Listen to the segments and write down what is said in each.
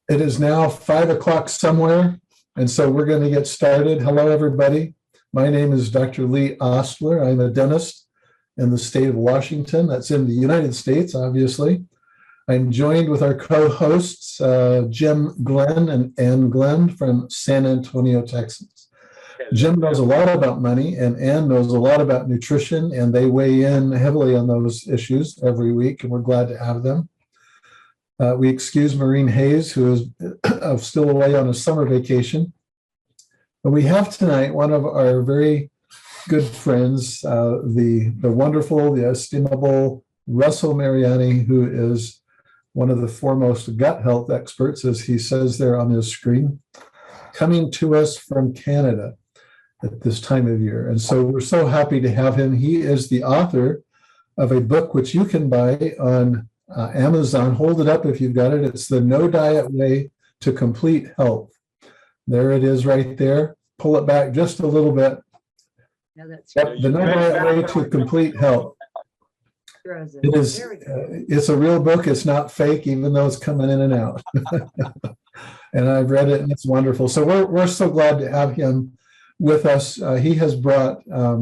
It is now 5 o'clock somewhere, and so we're going to get started. Hello, everybody. My name is Dr. Lee Ostler. I'm a dentist in the state of Washington. That's in the United States, obviously. I'm joined with our co-hosts, Jim Glenn and Ann Glenn from San Antonio, Texas. Jim knows a lot about money, and Ann knows a lot about nutrition, and they weigh in heavily on those issues every week, and we're glad to have them. We excuse Maureen Hayes, who is still away on a summer vacation. But we have tonight one of our very good friends, the wonderful, the estimable Russell Mariani, who is one of the foremost gut health experts, as he says there on his screen, coming to us from Canada at this time of year. And so we're so happy to have him. He is the author of a book which you can buy on Amazon. Hold it up if you've got it. It's the No Diet Way to Complete Health. There it is right there. Pull it back just a little bit. No, that's Yep, the No Diet Way to Complete Health. It is. It's a real book. It's not fake, even though it's coming in and out. And I've read it, and it's wonderful. So we're so glad to have him with us. He has brought a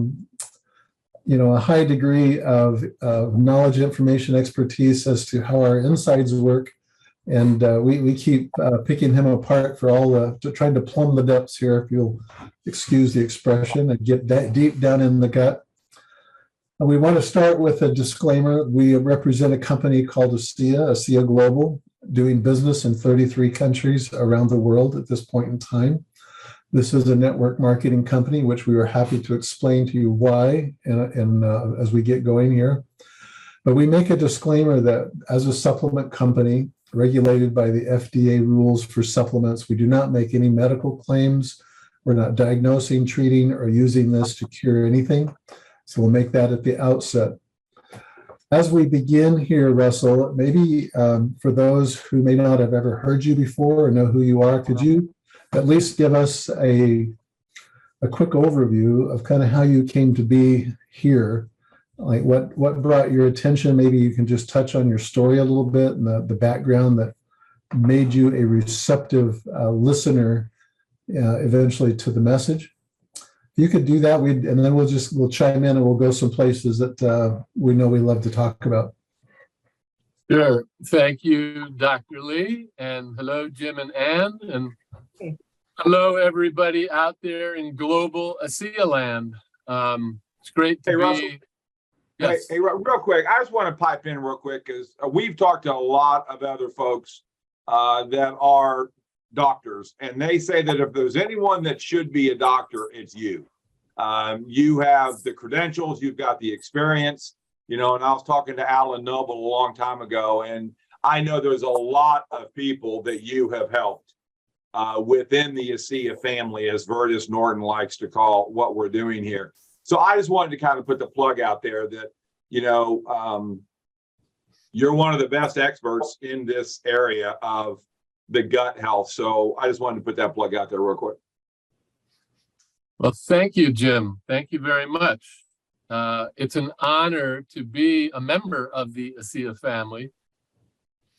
high degree of knowledge, information, expertise as to how our insides work. And we keep picking him apart for trying to plumb the depths here, if you'll excuse the expression, and get deep down in the gut. And we want to start with a disclaimer. We represent a company called ASEA Global, doing business in 33 countries around the world at this point in time. This is a network marketing company, which we are happy to explain to you why as we get going here. But we make a disclaimer that as a supplement company regulated by the FDA rules for supplements, we do not make any medical claims. We're not diagnosing, treating, or using this to cure anything. So we'll make that at the outset. As we begin here, Russell, maybe for those who may not have ever heard you before or know who you are, could you at least give us a quick overview of kind of how you came to be here? Like what brought your attention? Maybe you can just touch on your story a little bit and the background that made you a receptive listener eventually to the message. If you could do that, and then we'll chime in and we'll go some places that we know we love to talk about. Sure. Thank you, Dr. Lee, and hello, Jim and Ann, and hello, everybody out there in global ASEA land. It's great to be. Russell. Yes. Hey, real quick, I just want to pipe in real quick because we've talked to a lot of other folks that are doctors, and they say that if there's anyone that should be a doctor, it's you. You have the credentials, you've got the experience, and I was talking to Alan Noble a long time ago, and I know there's a lot of people that you have helped within the ASEA family, as Vertus Norton likes to call what we're doing here. So I just wanted to kind of put the plug out there that, you're one of the best experts in this area of the gut health. So I just wanted to put that plug out there real quick. Well, thank you, Jim. Thank you very much. It's an honor to be a member of the ASEA family.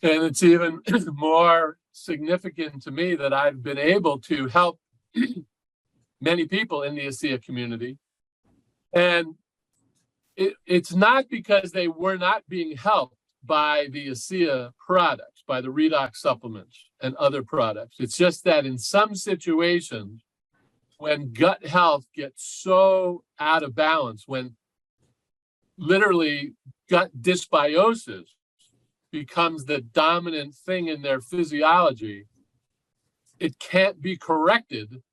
And it's even more significant to me that I've been able to help many people in the ASEA community. And it's not because they were not being helped by the ASEA products, by the Redox supplements and other products. It's just that in some situations, when gut health gets so out of balance, when literally gut dysbiosis becomes the dominant thing in their physiology, it can't be corrected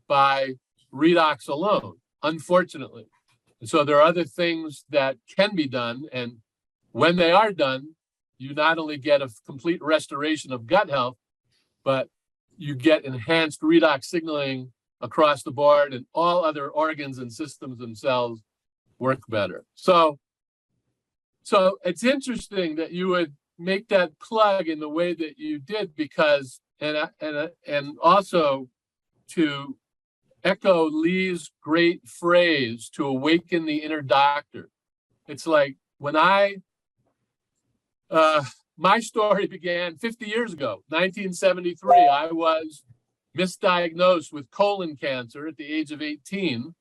by Redox alone, unfortunately. And so there are other things that can be done. And when they are done, you not only get a complete restoration of gut health, but you get enhanced redox signaling across the board, and all other organs and systems themselves work better. So it's interesting that you would make that plug in the way that you did, because and also to echo Lee's great phrase, to awaken the inner doctor. It's like when I my story began 50 years ago, 1973. I was misdiagnosed with colon cancer at the age of 18.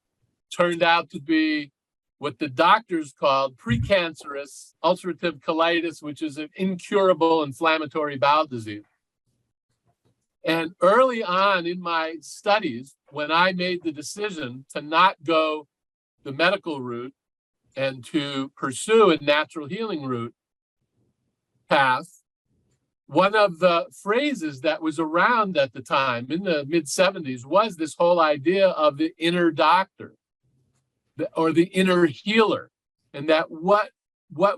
Turned out to be what the doctors called precancerous ulcerative colitis, which is an incurable inflammatory bowel disease. And early on in my studies, when I made the decision to not go the medical route and to pursue a natural healing route path, one of the phrases that was around at the time in the mid-70s was this whole idea of the inner doctor or the inner healer, and that what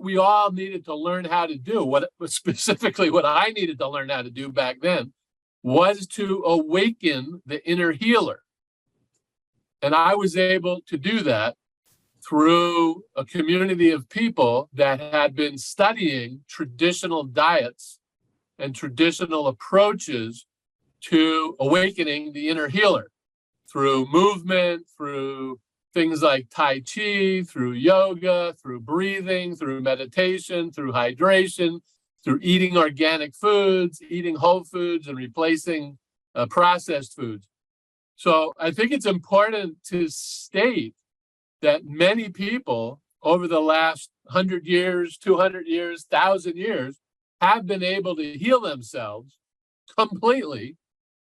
we all needed to learn how to do, what specifically what I needed to learn how to do back then, was to awaken the inner healer. And I was able to do that through a community of people that had been studying traditional diets and traditional approaches to awakening the inner healer through movement, through things like Tai Chi, through yoga, through breathing, through meditation, through hydration, through eating organic foods, eating whole foods, and replacing processed foods. So I think it's important to state that many people over the last 100 years, 200 years, 1,000 years have been able to heal themselves completely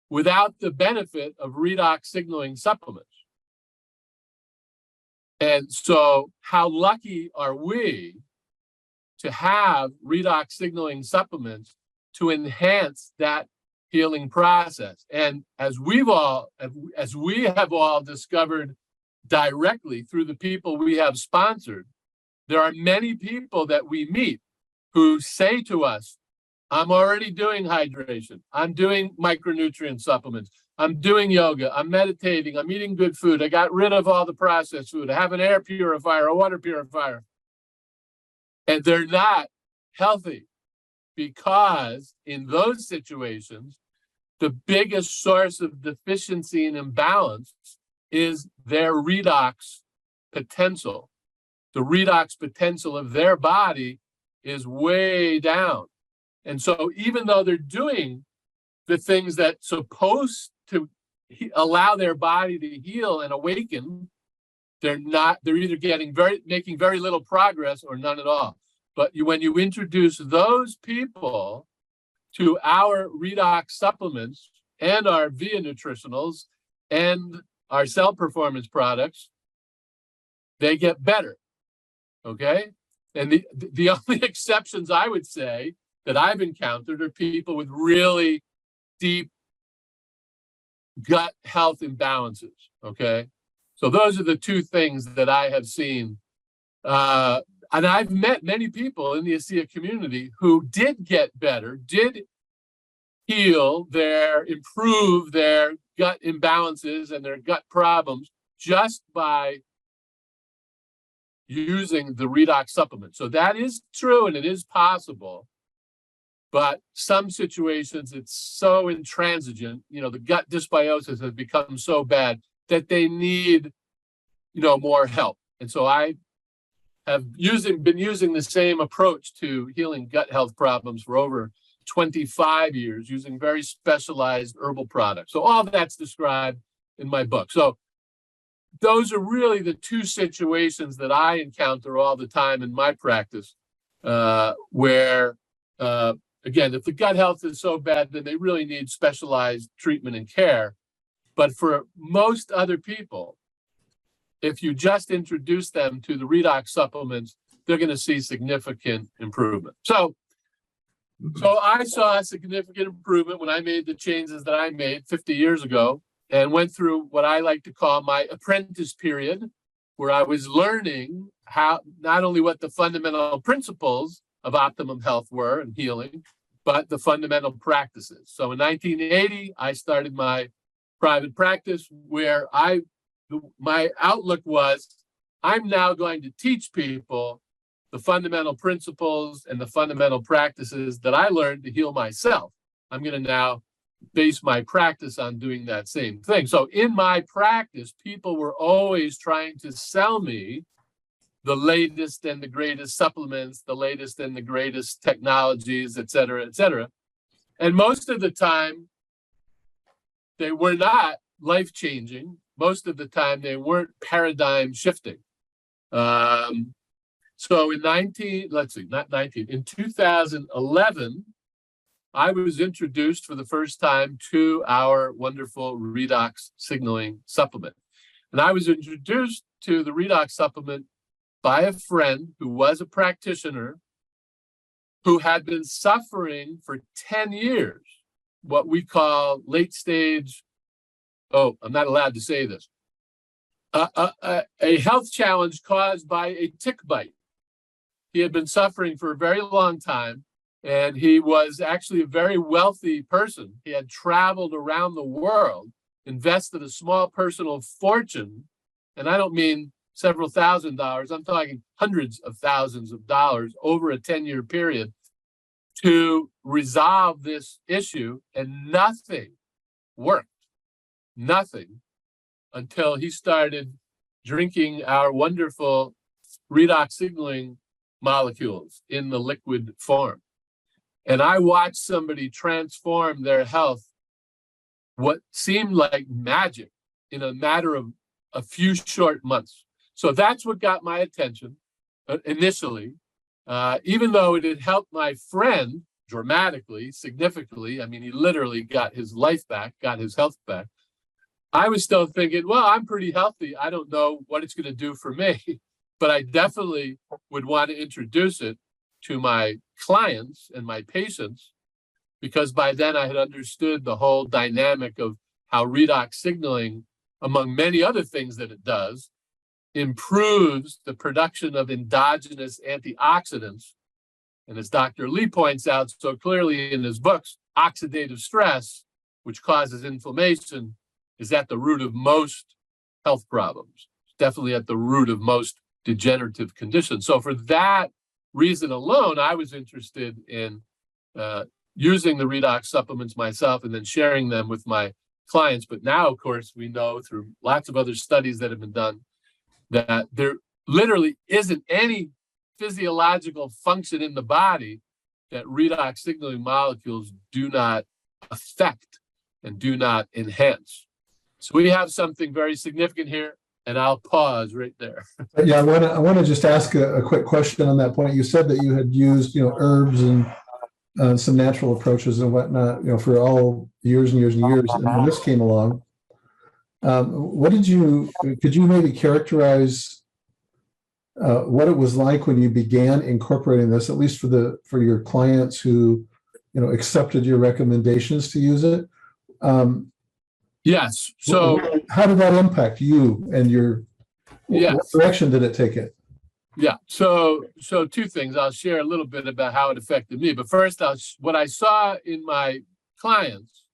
without the benefit of redox signaling supplements. And so how lucky are we to have redox signaling supplements to enhance that healing process? And as we have all discovered directly through the people we have sponsored, there are many people that we meet who say to us, I'm already doing hydration, I'm doing micronutrient supplements, I'm doing yoga, I'm meditating, I'm eating good food, I got rid of all the processed food, I have an air purifier, a water purifier. And they're not healthy because in those situations, the biggest source of deficiency and imbalance is their redox potential. The redox potential of their body is way down. And so even though they're doing the things that's supposed to allow their body to heal and awaken, they're either making very little progress or none at all. But when you introduce those people to our redox supplements and our Via Nutritionals and our cell performance products, they get better, okay? And the only exceptions I would say that I've encountered are people with really deep gut health imbalances, okay? So those are the two things that I have seen. And I've met many people in the ASEA community who did get better, did heal improve their gut imbalances and their gut problems just by using the redox supplement. So that is true and it is possible. But some situations, it's so intransigent, the gut dysbiosis has become so bad that they need, more help. And so I have been using the same approach to healing gut health problems for over 25 years, using very specialized herbal products. So all that's described in my book. So those are really the two situations that I encounter all the time in my practice, where, again, if the gut health is so bad, then they really need specialized treatment and care. But for most other people, if you just introduce them to the redox supplements, they're going to see significant improvement. So I saw a significant improvement when I made the changes that I made 50 years ago and went through what I like to call my apprentice period, where I was learning how, not only what the fundamental principles of optimum health were and healing, but the fundamental practices. So in 1980, I started my private practice where my outlook was, I'm now going to teach people the fundamental principles and the fundamental practices that I learned to heal myself. I'm going to now base my practice on doing that same thing. So in my practice, people were always trying to sell me the latest and the greatest supplements, the latest and the greatest technologies, et cetera, et cetera. And most of the time, they were not life-changing. Most of the time, they weren't paradigm shifting. So in 2011, I was introduced for the first time to our wonderful Redox signaling supplement. And I was introduced to the Redox supplement by a friend who was a practitioner who had been suffering for 10 years, what we call late stage, oh, I'm not allowed to say this, a health challenge caused by a tick bite. He had been suffering for a very long time, and he was actually a very wealthy person. He had traveled around the world, invested a small personal fortune, and I don't mean several $1,000s, I'm talking hundreds of thousands of dollars over a 10-year period to resolve this issue, and nothing worked. Nothing until he started drinking our wonderful redox signaling molecules in the liquid form. And I watched somebody transform their health, what seemed like magic, in a matter of a few short months. So that's what got my attention initially, even though it had helped my friend dramatically, significantly. I mean, he literally got his life back, got his health back. I was still thinking, well, I'm pretty healthy. I don't know what it's going to do for me, but I definitely would want to introduce it to my clients and my patients, because by then I had understood the whole dynamic of how redox signaling, among many other things that it does, improves the production of endogenous antioxidants. And as Dr. Lee points out so clearly in his books, oxidative stress, which causes inflammation, is at the root of most health problems. It's definitely at the root of most degenerative conditions. So for that reason alone, I was interested in using the redox supplements myself and then sharing them with my clients. But now, of course, we know through lots of other studies that have been done that there literally isn't any physiological function in the body that redox signaling molecules do not affect and do not enhance. So we have something very significant here, and I'll pause right there. Yeah, I want to just ask a quick question on that point. You said that you had used, herbs and some natural approaches and whatnot, for all years and years and years, and when this came along, could you maybe characterize what it was like when you began incorporating this, at least for your clients who, accepted your recommendations to use it? Yes. So how did that impact you and your, yes. What direction did it take it? Yeah. So two things. I'll share a little bit about how it affected me. But first, what I saw in my clients,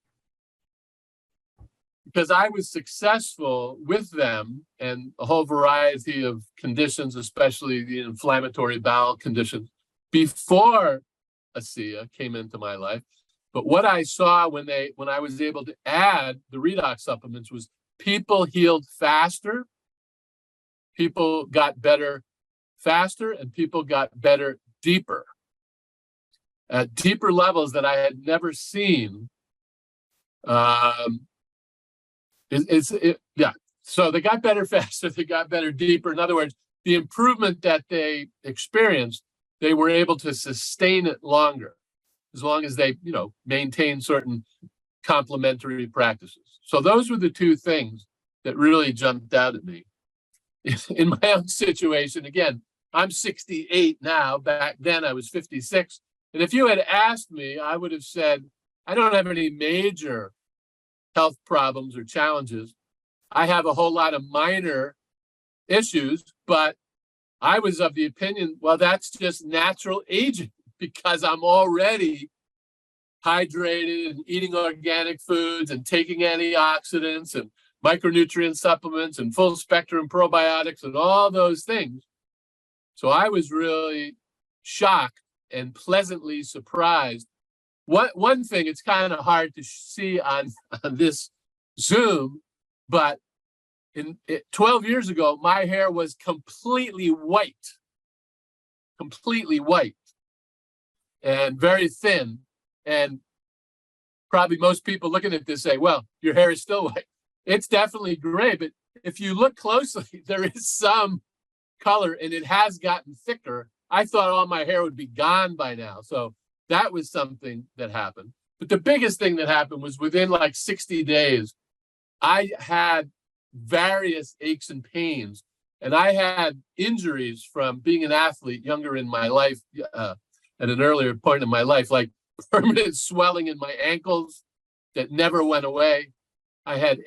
because I was successful with them and a whole variety of conditions, especially the inflammatory bowel conditions, before ASEA came into my life. But what I saw when I was able to add the redox supplements was people healed faster, people got better faster, and people got better deeper, at deeper levels that I had never seen. Yeah. So they got better faster, they got better deeper. In other words, the improvement that they experienced, they were able to sustain it longer, as long as they, maintain certain complementary practices. So those were the two things that really jumped out at me. In my own situation, again, I'm 68 now. Back then I was 56. And if you had asked me, I would have said, I don't have any major health problems or challenges. I have a whole lot of minor issues, but I was of the opinion, well, that's just natural aging, because I'm already hydrated and eating organic foods and taking antioxidants and micronutrient supplements and full spectrum probiotics and all those things. So I was really shocked and pleasantly surprised. One thing, it's kind of hard to see on this Zoom, but 12 years ago, my hair was completely white, and very thin. And probably most people looking at this say, well, your hair is still white. It's definitely gray, but if you look closely, there is some color and it has gotten thicker. I thought all my hair would be gone by now. So that was something that happened. But the biggest thing that happened was within like 60 days, I had various aches and pains, and I had injuries from being an athlete younger in my life, at an earlier point in my life, like permanent swelling in my ankles that never went away. I had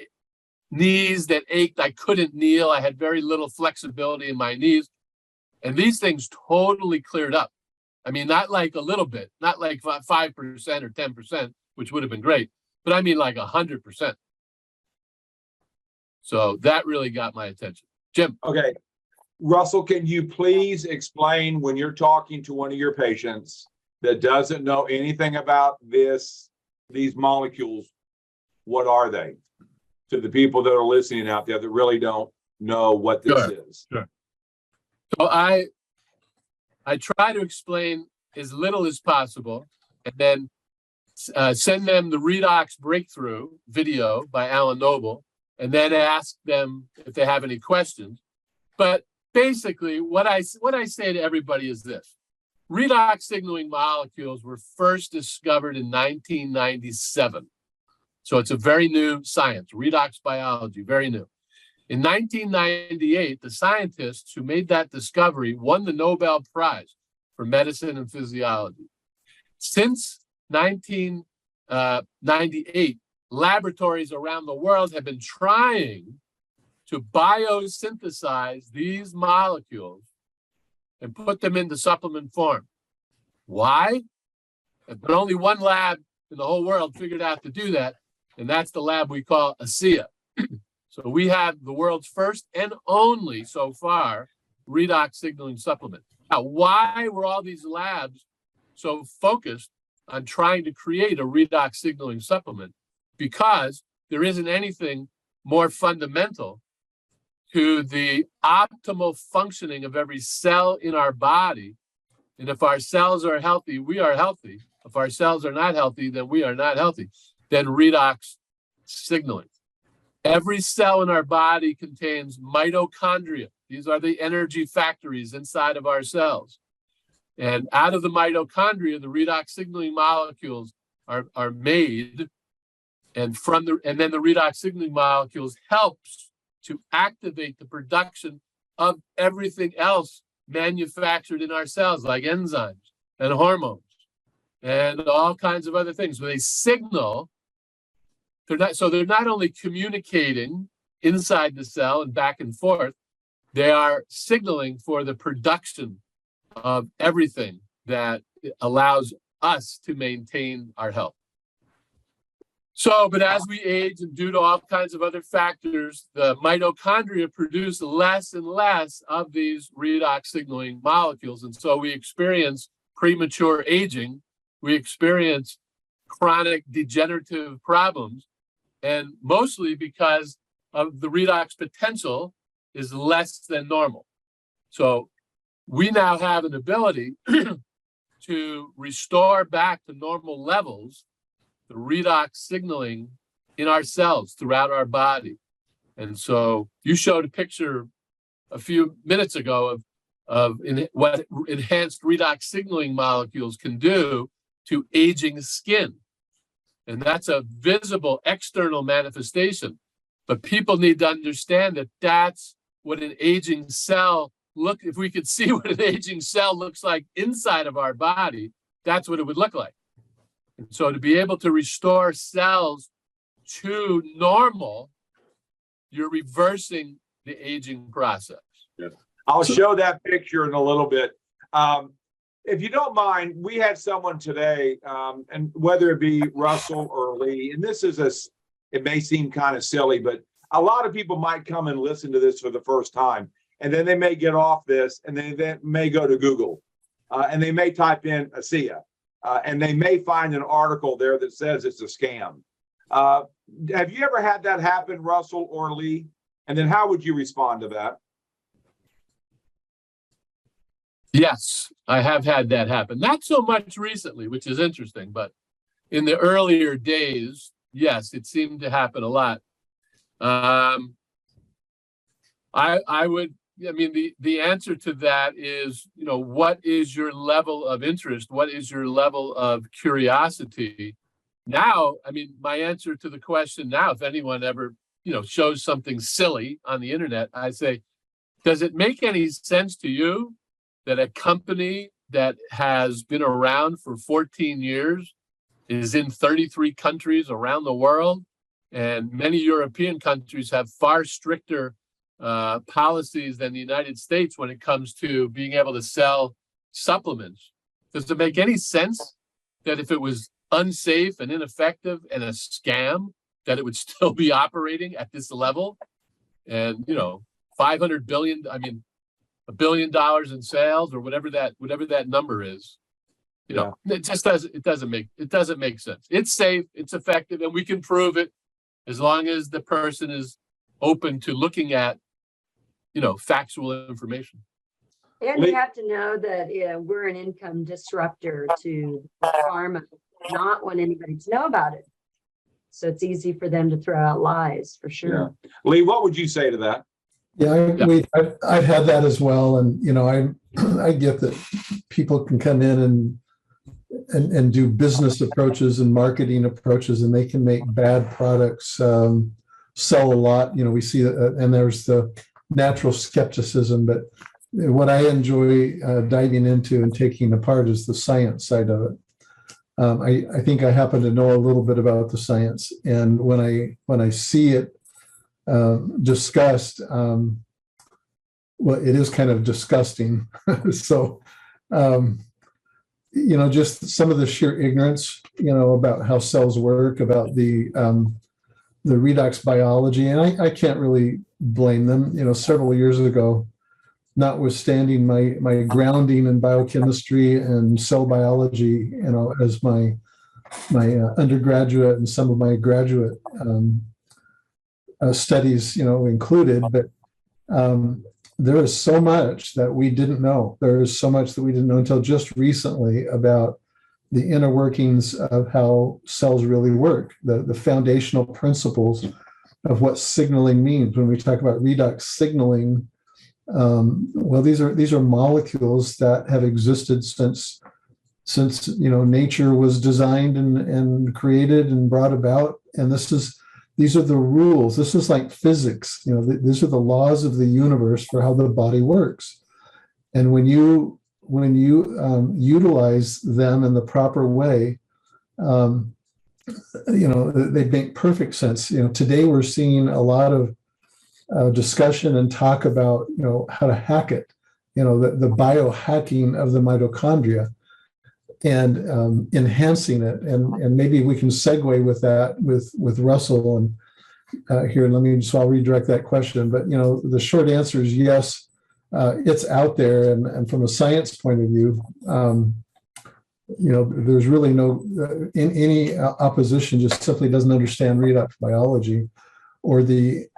knees that ached. I couldn't kneel. I had very little flexibility in my knees. And these things totally cleared up. I mean, not like a little bit, not like 5% or 10%, which would have been great, but I mean like 100%. So that really got my attention. Jim. Okay. Russell, can you please explain when you're talking to one of your patients that doesn't know anything about these molecules, what are they? To the people that are listening out there that really don't know what this is. Sure. So I try to explain as little as possible, and then send them the Redox Breakthrough video by Alan Noble, and then ask them if they have any questions. But basically, what I say to everybody is this: redox signaling molecules were first discovered in 1997. So it's a very new science, redox biology, very new. In 1998, the scientists who made that discovery won the Nobel Prize for medicine and physiology. Since 1998, laboratories around the world have been trying to biosynthesize these molecules and put them into supplement form. Why? But only one lab in the whole world figured out to do that, and that's the lab we call ASEA. So we have the world's first and only, so far, redox signaling supplement. Now, why were all these labs so focused on trying to create a redox signaling supplement? Because there isn't anything more fundamental to the optimal functioning of every cell in our body. And if our cells are healthy, we are healthy. If our cells are not healthy, then we are not healthy. Then redox signaling. Every cell in our body contains mitochondria. These are the energy factories inside of our cells. And out of the mitochondria, the redox signaling molecules are made. And then the redox signaling molecules helps to activate the production of everything else manufactured in our cells, like enzymes and hormones and all kinds of other things. So they signal. They're not only communicating inside the cell and back and forth, they are signaling for the production of everything that allows us to maintain our health. So, but as we age and due to all kinds of other factors, the mitochondria produce less and less of these redox signaling molecules. And so we experience premature aging, we experience chronic degenerative problems, and mostly because of the redox potential is less than normal. So we now have an ability to restore back to normal levels the redox signaling in our cells throughout our body. And so you showed a picture a few minutes ago of what enhanced redox signaling molecules can do to aging skin. And that's a visible external manifestation. But people need to understand that that's what an aging cell if we could see what an aging cell looks like inside of our body, that's what it would look like. And so to be able to restore cells to normal, you're reversing the aging process. Yeah. I'll show that picture in a little bit. If you don't mind, we had someone today, and whether it be Russell or Lee, and it may seem kind of silly, but a lot of people might come and listen to this for the first time, and then they may get off this, and they may go to Google, and they may type in ASEA, and they may find an article there that says it's a scam. Have you ever had that happen, Russell or Lee? And then how would you respond to that? Yes, I have had that happen. Not so much recently, which is interesting, but in the earlier days, yes, it seemed to happen a lot. I mean, the answer to that is, what is your level of interest? What is your level of curiosity? Now, I mean, my answer to the question now, if anyone ever, shows something silly on the internet, I say, does it make any sense to you that a company that has been around for 14 years is in 33 countries around the world, and many European countries have far stricter policies than the United States when it comes to being able to sell supplements? Does it make any sense that if it was unsafe and ineffective and a scam, that it would still be operating at this level? And 500 billion, I mean, $1 billion in sales, or whatever that number is, it just doesn't make sense. It's safe, it's effective, and we can prove it as long as the person is open to looking at factual information. And you have to know that we're an income disruptor to pharma, not want anybody to know about it. So it's easy for them to throw out lies, for sure. Yeah. Lee, what would you say to that? Yeah, I've had that as well, and I get that people can come in and do business approaches and marketing approaches, and they can make bad products sell a lot. We see that, and there's the natural skepticism, but what I enjoy diving into and taking apart is the science side of it. I think I happen to know a little bit about the science, and when I see it discussed, well, it is kind of disgusting. So, just some of the sheer ignorance, about how cells work, about the redox biology, and I can't really blame them. Several years ago, notwithstanding my grounding in biochemistry and cell biology, as my undergraduate and some of my graduate studies, included, but there is so much that we didn't know. There is so much that we didn't know until just recently about the inner workings of how cells really work, the foundational principles of what signaling means. When we talk about redox signaling, well, these are molecules that have existed since nature was designed and created and brought about, and these are the rules. This is like physics. These are the laws of the universe for how the body works. And when you utilize them in the proper way, they make perfect sense. Today we're seeing a lot of discussion and talk about how to hack it. The biohacking of the mitochondria and enhancing it, and maybe we can segue with that with Russell and here. I'll redirect that question. But the short answer is yes, it's out there, and from a science point of view, there's really no any opposition. Just simply doesn't understand redox biology, or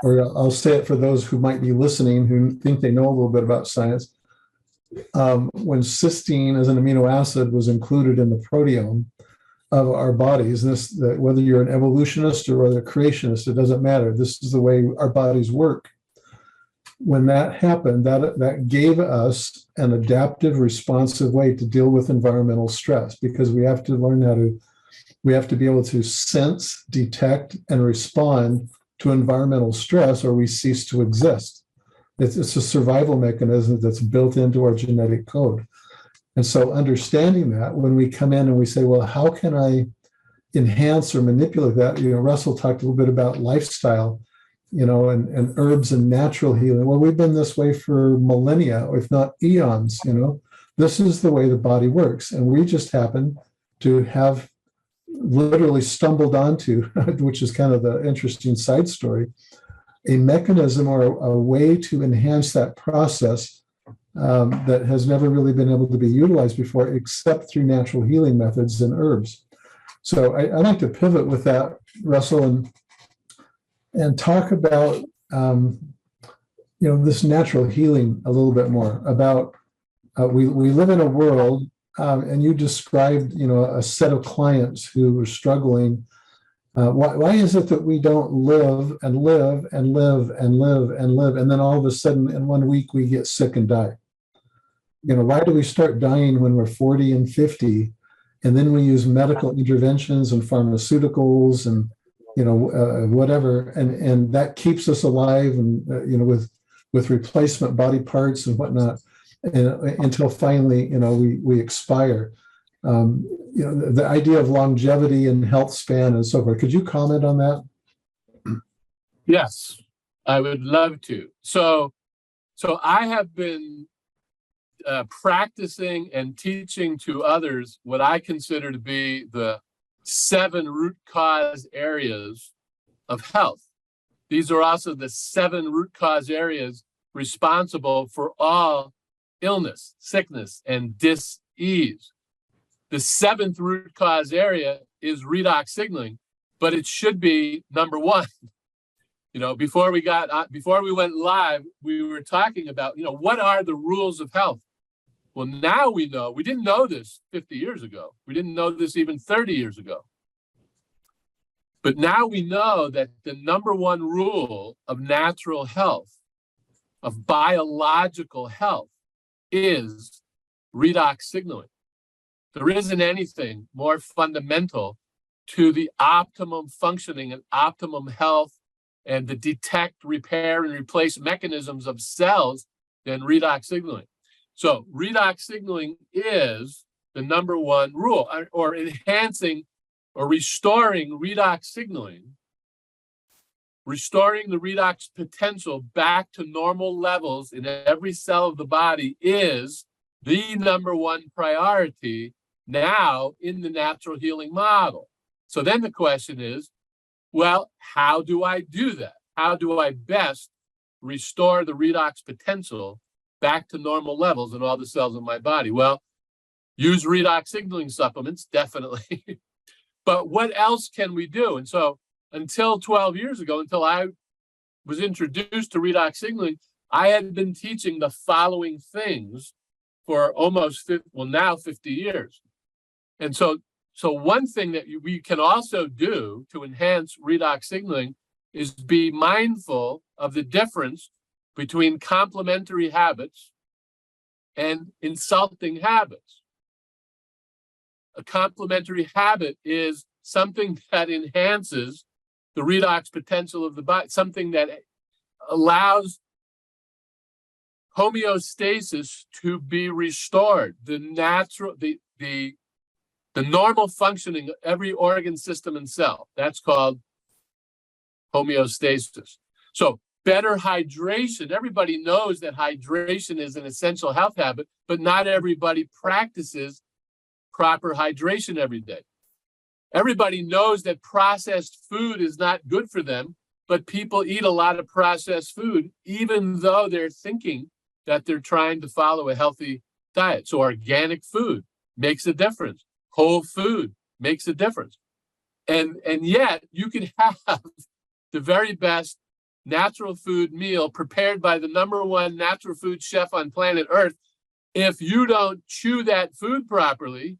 I'll say it for those who might be listening who think they know a little bit about science. When cysteine as an amino acid was included in the proteome of our bodies, and whether you're an evolutionist or whether a creationist, it doesn't matter. This is the way our bodies work. When that happened, that gave us an adaptive, responsive way to deal with environmental stress, because we have to learn we have to be able to sense, detect, and respond to environmental stress, or we cease to exist. It's a survival mechanism that's built into our genetic code. And so understanding that, when we come in and we say, well, how can I enhance or manipulate that? Russell talked a little bit about lifestyle, and herbs and natural healing. Well, we've been this way for millennia, if not eons. This is the way the body works. And we just happen to have literally stumbled onto, which is kind of the interesting side story, a mechanism or a way to enhance that process that has never really been able to be utilized before, except through natural healing methods and herbs. So I like to pivot with that, Russell, and talk about this natural healing a little bit more about, we live in a world, and you described, a set of clients who were struggling. Why is it that we don't live and live and live and live and live, and then all of a sudden in 1 week we get sick and die? Why do we start dying when we're 40 and 50, and then we use medical interventions and pharmaceuticals and whatever, and that keeps us alive, and with replacement body parts and whatnot, and until finally we expire. The idea of longevity and health span and so forth. Could you comment on that? Yes, I would love to. So I have been practicing and teaching to others what I consider to be the 7 root cause areas of health. These are also the 7 root cause areas responsible for all illness, sickness, and dis-ease. The 7th root cause area is redox signaling, but it should be number 1. Before we went live, we were talking about, what are the rules of health? Well, now we know. We didn't know this 50 years ago. We didn't know this even 30 years ago. But now we know that the number 1 rule of natural health, of biological health, is redox signaling. There isn't anything more fundamental to the optimum functioning and optimum health and the detect, repair, and replace mechanisms of cells than redox signaling. So redox signaling is the number 1 rule, or enhancing or restoring redox signaling, restoring the redox potential back to normal levels in every cell of the body is the number 1 priority now in the natural healing model. So then the question is, well, how do I do that? How do I best restore the redox potential back to normal levels in all the cells of my body? Well, use redox signaling supplements, definitely. But what else can we do? And so until 12 years ago, until I was introduced to redox signaling, I had been teaching the following things for now 50 years. And so one thing that we can also do to enhance redox signaling is be mindful of the difference between complementary habits and insulting habits. A complementary habit is something that enhances the redox potential of the body, something that allows homeostasis to be restored, the normal functioning of every organ, system, and cell. That's called homeostasis. So better hydration. Everybody knows that hydration is an essential health habit, but not everybody practices proper hydration every day. Everybody knows that processed food is not good for them, but people eat a lot of processed food, even though they're thinking that they're trying to follow a healthy diet. So organic food makes a difference. Whole food makes a difference. And yet you can have the very best natural food meal prepared by the number 1 natural food chef on planet Earth. If you don't chew that food properly,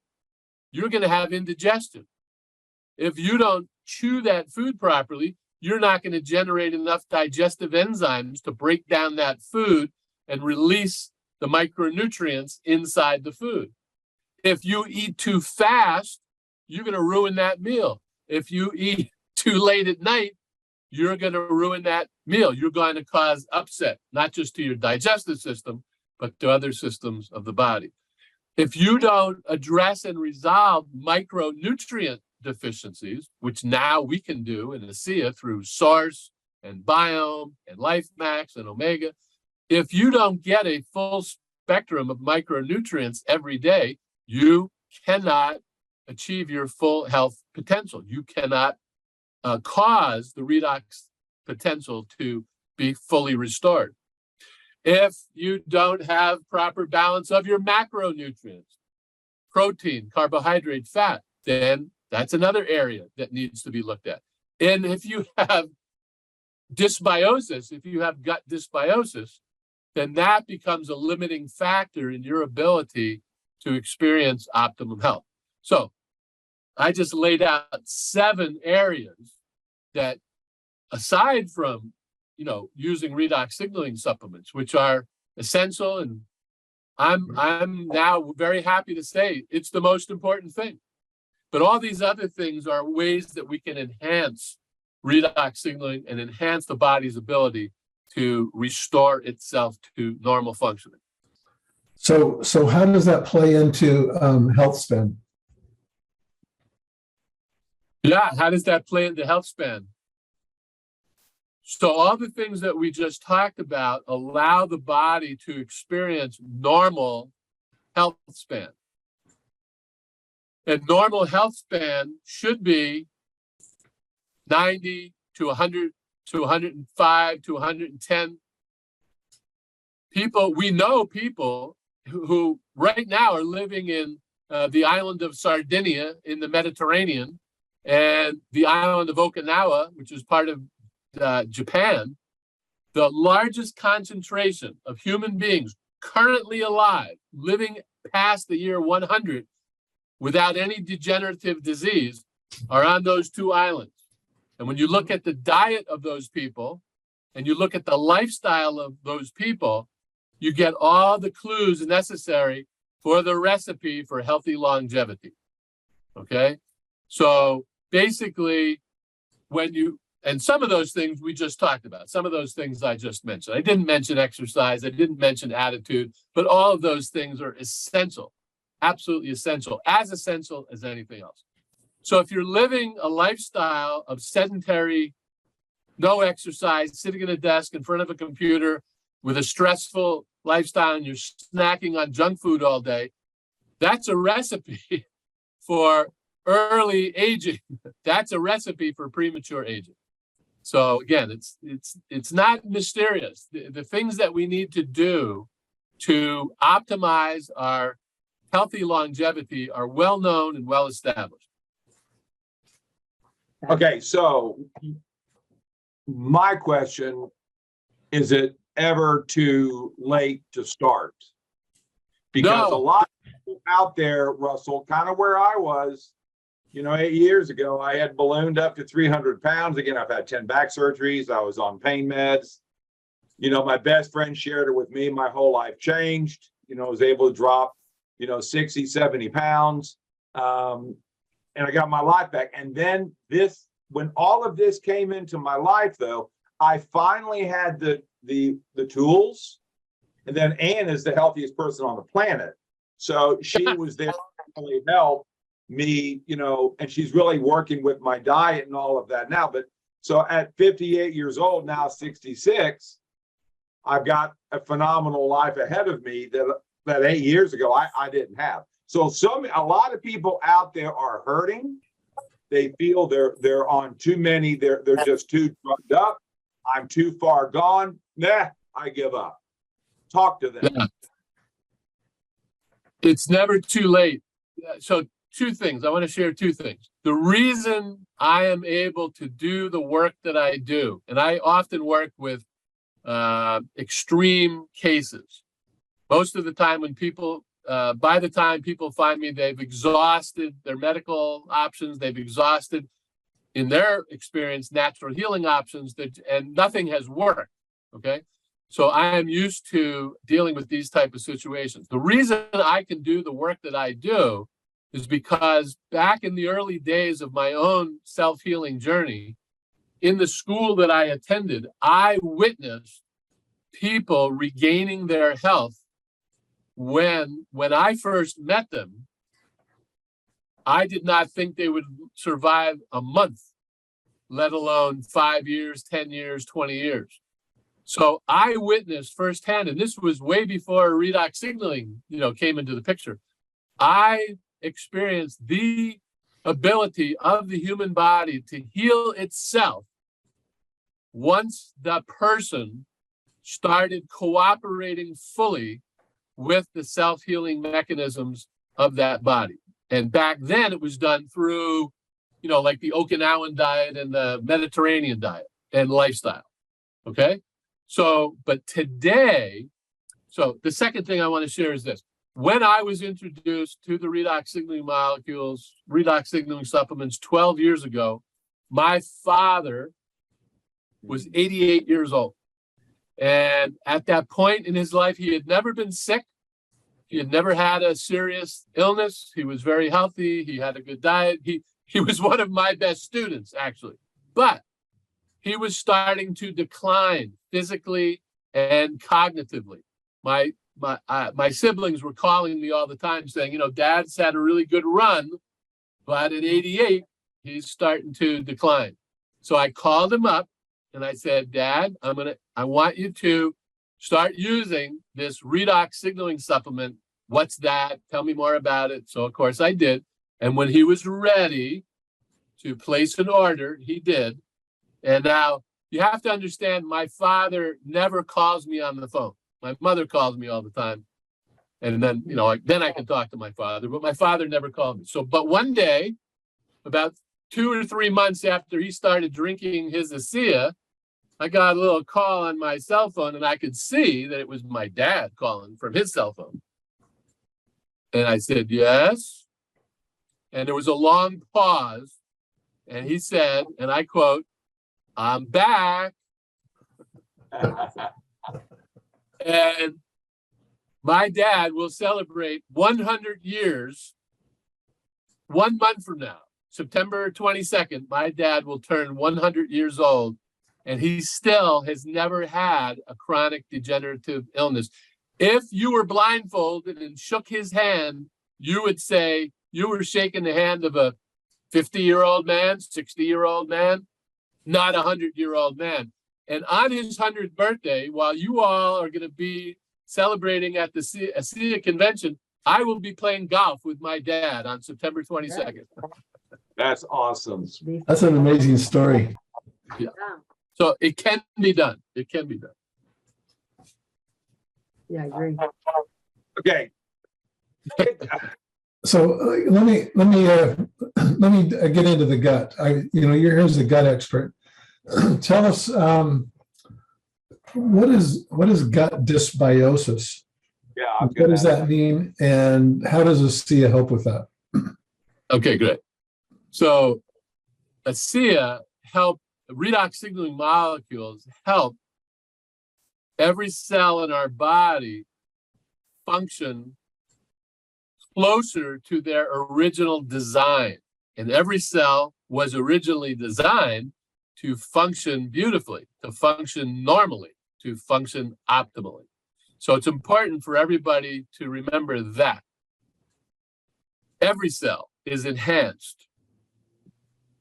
you're going to have indigestion. If you don't chew that food properly, you're not going to generate enough digestive enzymes to break down that food and release the micronutrients inside the food. If you eat too fast, you're going to ruin that meal. If you eat too late at night, you're going to ruin that meal. You're going to cause upset, not just to your digestive system, but to other systems of the body. If you don't address and resolve micronutrient deficiencies, which now we can do in ASEA through Source and Biome and LifeMax and Omega, if you don't get a full spectrum of micronutrients every day, you cannot achieve your full health potential. You cannot cause the redox potential to be fully restored. If you don't have proper balance of your macronutrients, protein, carbohydrate, fat, then that's another area that needs to be looked at. And if you have dysbiosis, if you have gut dysbiosis, then that becomes a limiting factor in your ability to experience optimum health. So I just laid out 7 areas that, aside from, using redox signaling supplements, which are essential, and I'm now very happy to say it's the most important thing. But all these other things are ways that we can enhance redox signaling and enhance the body's ability to restore itself to normal functioning. So how does that play into healthspan? Yeah, how does that play into healthspan? So all the things that we just talked about allow the body to experience normal health span. And normal health span should be 90 to 100 to 105 to 110. We know people who right now are living in the island of Sardinia in the Mediterranean and the island of Okinawa, which is part of Japan. The largest concentration of human beings currently alive, living past the year 100 without any degenerative disease, are on those 2 islands. And when you look at the diet of those people and you look at the lifestyle of those people, you get all the clues necessary for the recipe for healthy longevity. Okay? So basically, and some of those things we just talked about, some of those things I just mentioned. I didn't mention exercise, I didn't mention attitude, but all of those things are essential, absolutely essential as anything else. So if you're living a lifestyle of sedentary, no exercise, sitting at a desk in front of a computer with a stressful lifestyle and you're snacking on junk food all day, that's a recipe for early aging. That's a recipe for premature aging. So again, it's not mysterious. The things that we need to do to optimize our healthy longevity are well known and well established. Okay, so my question, is it ever too late to start? Because No. a lot of people out there, Russell, kind of where I was, 8 years ago, I had ballooned up to 300 pounds. Again, I've had 10 back surgeries. I was on pain meds. My best friend shared it with me. My whole life changed. I was able to drop, 60, 70 pounds. And I got my life back. And then when all of this came into my life, though, I finally had the tools. And then Ann is the healthiest person on the planet. So she was there to really help me, and she's really working with my diet and all of that now. But so at 58 years old, now 66, I've got a phenomenal life ahead of me that 8 years ago I didn't have. So a lot of people out there are hurting. They feel they're on too many, they're just too drugged up. I'm too far gone. Nah, I give up. Talk to them. Yeah. It's never too late. So 2 things. I want to share 2 things. The reason I am able to do the work that I do, and I often work with extreme cases. Most of the time when people, by the time people find me, they've exhausted their medical options, they've exhausted, in their experience, natural healing options, and nothing has worked, okay? So I am used to dealing with these type of situations. The reason I can do the work that I do is because back in the early days of my own self-healing journey, in the school that I attended, I witnessed people regaining their health when I first met them. I did not think they would survive a month, let alone 5 years, 10 years, 20 years. So I witnessed firsthand, and this was way before redox signaling, came into the picture. I experienced the ability of the human body to heal itself once the person started cooperating fully with the self-healing mechanisms of that body. And back then it was done through, like the Okinawan diet and the Mediterranean diet and lifestyle. Okay. So, but today, so the second thing I want to share is this. When I was introduced to the redox signaling molecules, redox signaling supplements 12 years ago, my father was 88 years old. And at that point in his life, he had never been sick. He had never had a serious illness. He was very healthy. He had a good diet. He was one of my best students, actually. But he was starting to decline physically and cognitively. My siblings were calling me all the time saying, you know, Dad's had a really good run, but at 88, he's starting to decline. So I called him up and I said, Dad, I want you to start using this redox signaling supplement. What's that? Tell me more about it. So of course I did. And when he was ready to place an order, he did. And now you have to understand, my father never calls me on the phone. My mother calls me all the time. And then, you know, then I can talk to my father, but my father never called me. So, but one day, about 2 or 3 months after he started drinking his ASEA, I got a little call on my cell phone and I could see that it was my dad calling from his cell phone. And I said, yes. And there was a long pause. And he said, and I quote, I'm back. And my dad will celebrate 100 years 1 month from now. September 22nd, my dad will turn 100 years old, and he still has never had a chronic degenerative illness. If you were blindfolded and shook his hand, you would say you were shaking the hand of a 50-year-old man, 60-year-old man, not a 100-year-old man. And on his 100th birthday, while you all are going to be celebrating at the ASEA convention, I will be playing golf with my dad on September 22nd. That's awesome. That's an amazing story. Yeah. So it can be done. It can be done. Yeah, I agree. Okay. So let me get into the gut. You're here's the gut expert. Tell us what is gut dysbiosis? Yeah. What does that mean, and how does ASEA help with that? Okay, great. So ASEA redox signaling molecules help every cell in our body function closer to their original design. And every cell was originally designed to function beautifully, to function normally, to function optimally. So it's important for everybody to remember that. Every cell is enhanced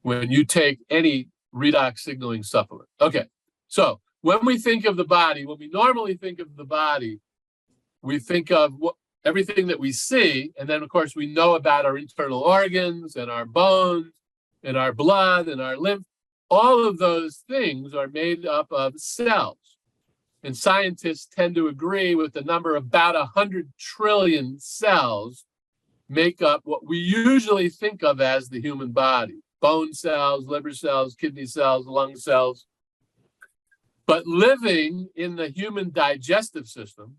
when you take any redox signaling supplement. Okay, so when we think of the body, when we normally think of the body, we think of everything that we see, and then of course we know about our internal organs and our bones and our blood and our lymph. All of those things are made up of cells. And scientists tend to agree with the number of about 100 trillion cells make up what we usually think of as the human body. Bone cells, liver cells, kidney cells, lung cells. But living in the human digestive system,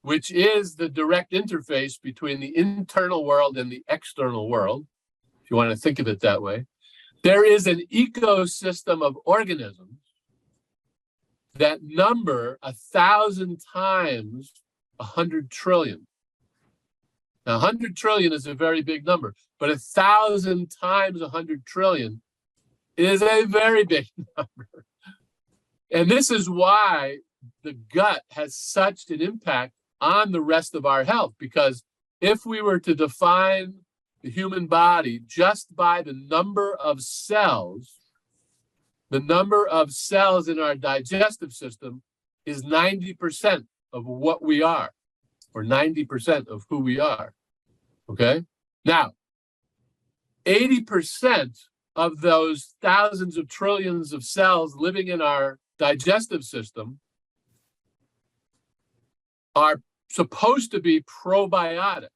which is the direct interface between the internal world and the external world, if you want to think of it that way, there is an ecosystem of organisms that number 1,000 times 100 trillion. Now, 100 trillion is a very big number, but 1,000 times 100 trillion is a very big number. And this is why the gut has such an impact on the rest of our health, because if we were to define the human body just by the number of cells in our digestive system is 90% of what we are, or 90% of who we are. Okay? Now, 80% of those thousands of trillions of cells living in our digestive system are supposed to be probiotic.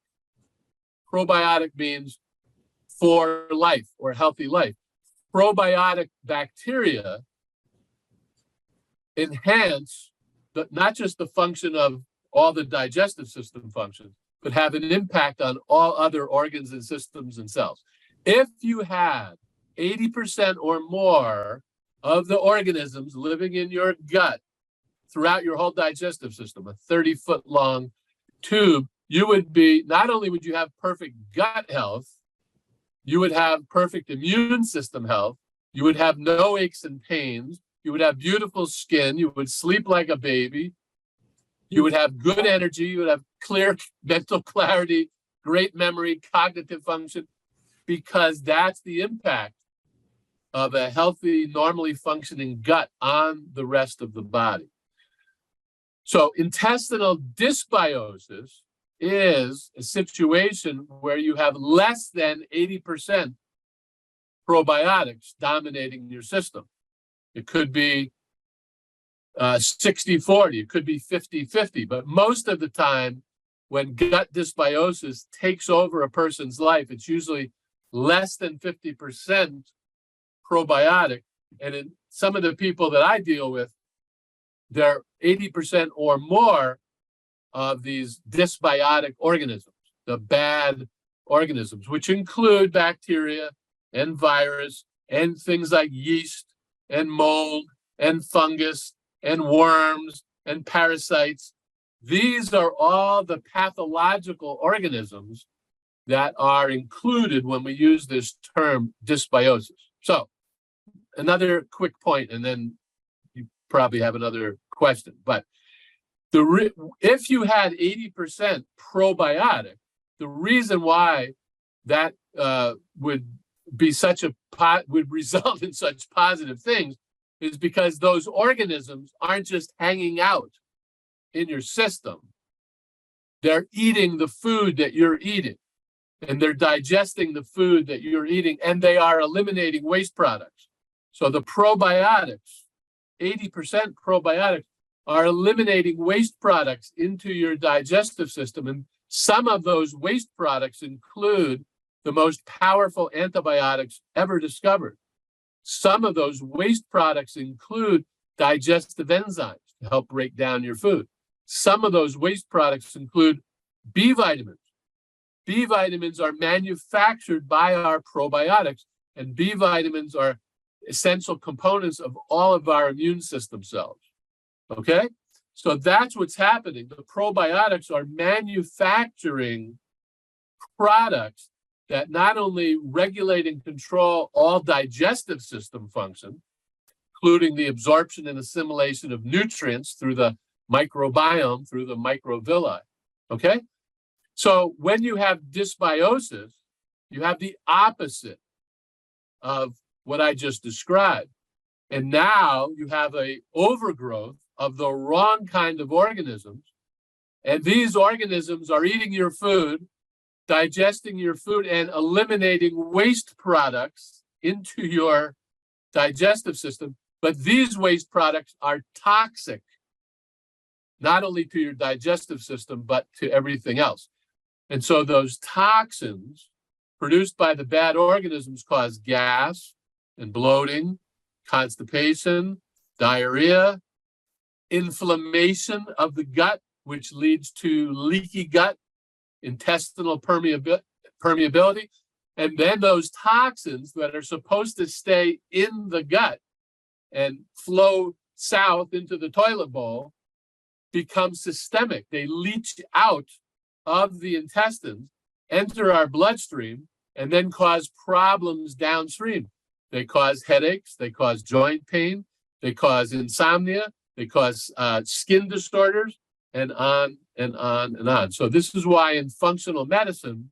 Probiotic means for life or healthy life. Probiotic bacteria enhance not just the function of all the digestive system functions, but have an impact on all other organs and systems and cells. If you had 80% or more of the organisms living in your gut throughout your whole digestive system, a 30-foot long tube, you would be, not only would you have perfect gut health, you would have perfect immune system health, you would have no aches and pains, you would have beautiful skin, you would sleep like a baby, you would have good energy, you would have clear mental clarity, great memory, cognitive function, because that's the impact of a healthy, normally functioning gut on the rest of the body. So intestinal dysbiosis is a situation where you have less than 80% probiotics dominating your system. It could be 60-40, it could be 50-50, but most of the time when gut dysbiosis takes over a person's life, it's usually less than 50% probiotic. And in some of the people that I deal with, they're 80% or more of these dysbiotic organisms, the bad organisms, which include bacteria and virus and things like yeast and mold and fungus and worms and parasites. These are all the pathological organisms that are included when we use this term dysbiosis. So another quick point, and then you probably have another question, but if you had 80% probiotic, the reason why that would result in such positive things is because those organisms aren't just hanging out in your system. They're eating the food that you're eating, and they're digesting the food that you're eating, and they are eliminating waste products. So the probiotics, 80% probiotics, are eliminating waste products into your digestive system. And some of those waste products include the most powerful antibiotics ever discovered. Some of those waste products include digestive enzymes to help break down your food. Some of those waste products include B vitamins. B vitamins are manufactured by our probiotics, and B vitamins are essential components of all of our immune system cells. Okay? So that's what's happening. The probiotics are manufacturing products that not only regulate and control all digestive system function, including the absorption and assimilation of nutrients through the microbiome, through the microvilli. Okay? So when you have dysbiosis, you have the opposite of what I just described. And now you have an overgrowth of the wrong kind of organisms. And these organisms are eating your food, digesting your food, and eliminating waste products into your digestive system. But these waste products are toxic, not only to your digestive system, but to everything else. And so those toxins produced by the bad organisms cause gas and bloating, constipation, diarrhea, inflammation of the gut, which leads to leaky gut, intestinal permeability. And then those toxins that are supposed to stay in the gut and flow south into the toilet bowl become systemic. They leach out of the intestines, enter our bloodstream, and then cause problems downstream. They cause headaches, they cause joint pain, they cause insomnia, they cause skin disorders, and on and on and on. So this is why in functional medicine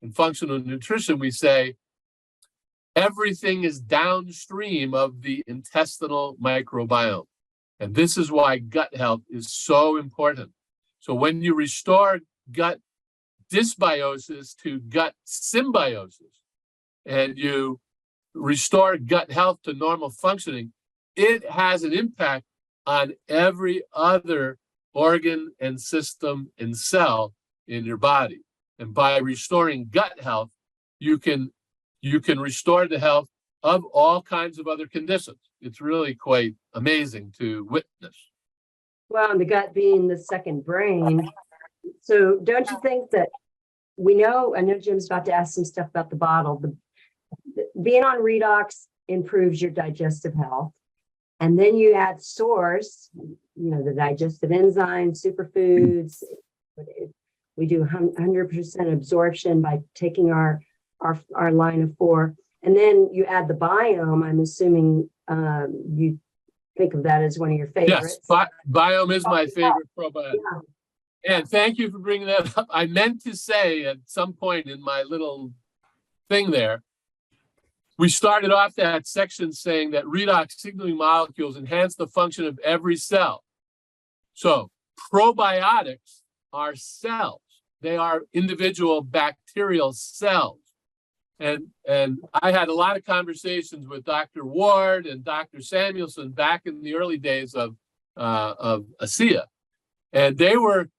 and functional nutrition, we say everything is downstream of the intestinal microbiome. And this is why gut health is so important. So when you restore gut dysbiosis to gut symbiosis, and you restore gut health to normal functioning, it has an impact on every other organ and system and cell in your body. And by restoring gut health, you can restore the health of all kinds of other conditions. It's really quite amazing to witness. Well, and the gut being the second brain. So don't you think that I know Jim's about to ask some stuff about the bottle. Being on Redox improves your digestive health. And then you add Source, the digestive enzymes, superfoods. We do 100% absorption by taking our line of 4. And then you add the biome. I'm assuming you think of that as one of your favorites. Yes, biome is my favorite probiotic. Yeah. And thank you for bringing that up. I meant to say at some point in my little thing there, we started off that section saying that redox signaling molecules enhance the function of every cell. So probiotics are cells. They are individual bacterial cells. And I had a lot of conversations with Dr. Ward and Dr. Samuelson back in the early days of ASEA. And they were